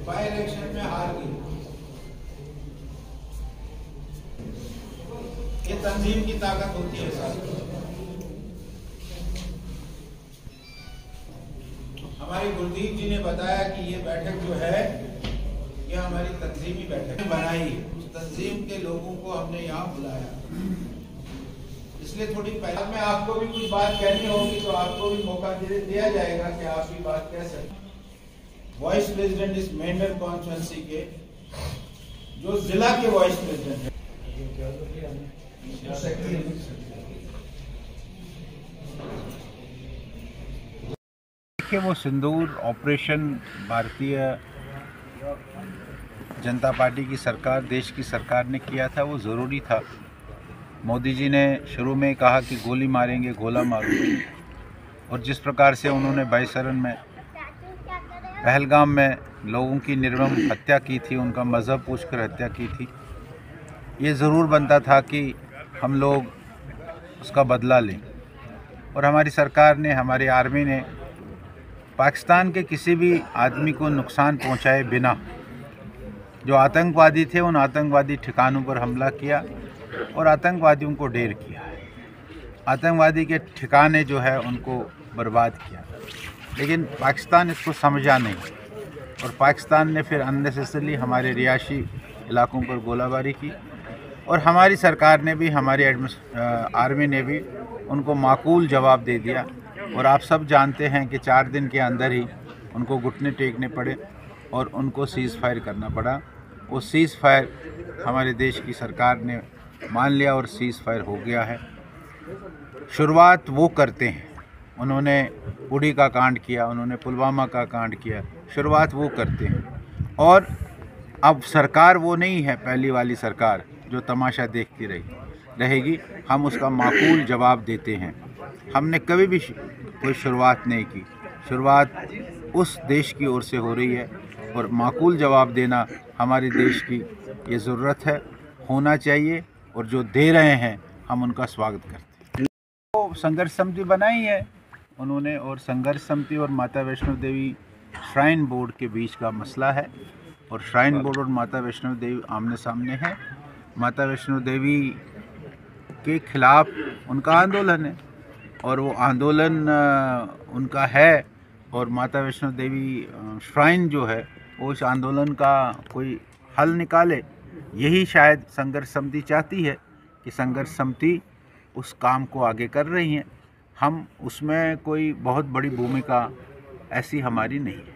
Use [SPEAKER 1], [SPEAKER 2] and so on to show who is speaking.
[SPEAKER 1] By election में हार गई। ये तंजीम की ताकत होती है साथ। हमारे गुरदीप जी ने बताया कि ये बैठक जो है ये हमारी तंजीमी बैठक बनाई। उस तंजीम के लोगों को हमने यहाँ बुलाया, इसलिए थोड़ी पहले में आपको भी कुछ बात कहनी होगी तो आपको भी मौका दिया जाएगा कि आप भी बात कह सकें। वाइस प्रेसिडेंट इस मेंढर कॉन्स्टिट्यूंसी के जो जिला के वाइस प्रेसिडेंट है,
[SPEAKER 2] देखिए वो सिंदूर ऑपरेशन भारतीय जनता पार्टी की सरकार, देश की सरकार ने किया था, वो ज़रूरी था। मोदी जी ने शुरू में कहा कि गोली मारेंगे, गोला मारूंगे, और जिस प्रकार से उन्होंने बैसरन में, पहलगाम में लोगों की निर्मम हत्या की थी, उनका मज़हब पूछकर हत्या की थी, ये ज़रूर बनता था कि हम लोग उसका बदला लें। और हमारी सरकार ने, हमारी आर्मी ने पाकिस्तान के किसी भी आदमी को नुकसान पहुंचाए बिना जो आतंकवादी थे उन आतंकवादी ठिकानों पर हमला किया और आतंकवादियों को ढेर किया है। आतंकवादी के ठिकाने जो है उनको बर्बाद किया, लेकिन पाकिस्तान इसको समझा नहीं और पाकिस्तान ने फिर अननेसेसरली हमारे रिहायशी इलाकों पर गोलाबारी की और हमारी सरकार ने भी, हमारी आर्मी ने भी उनको माकूल जवाब दे दिया। और आप सब जानते हैं कि 4 दिन के अंदर ही उनको घुटने टेकने पड़े और उनको सीज़ फायर करना पड़ा। वो सीज़ फायर हमारे देश की सरकार ने मान लिया और सीज़ फायर हो गया है। शुरुआत वो करते हैं, उन्होंने उड़ी का कांड किया, उन्होंने पुलवामा का कांड किया, शुरुआत वो करते हैं। और अब सरकार वो नहीं है पहली वाली सरकार जो तमाशा देखती रहेगी। हम उसका माकूल जवाब देते हैं। हमने कभी भी कोई शुरुआत नहीं की, शुरुआत उस देश की ओर से हो रही है और माकूल जवाब देना हमारे देश की ये ज़रूरत है, होना चाहिए, और जो दे रहे हैं हम उनका स्वागत करते हैं। तो संघर्ष समिति बनाई है उन्होंने, और संघर्ष समिति और माता वैष्णो देवी श्राइन बोर्ड के बीच का मसला है और श्राइन बोर्ड और माता वैष्णो देवी आमने सामने हैं। माता वैष्णो देवी के खिलाफ उनका आंदोलन है और वो आंदोलन उनका है, और माता वैष्णो देवी श्राइन जो है वो इस आंदोलन का कोई हल निकाले, यही शायद संघर्ष समिति चाहती है कि संघर्ष समिति उस काम को आगे कर रही हैं। हम उसमें कोई बहुत बड़ी भूमिका ऐसी हमारी नहीं है।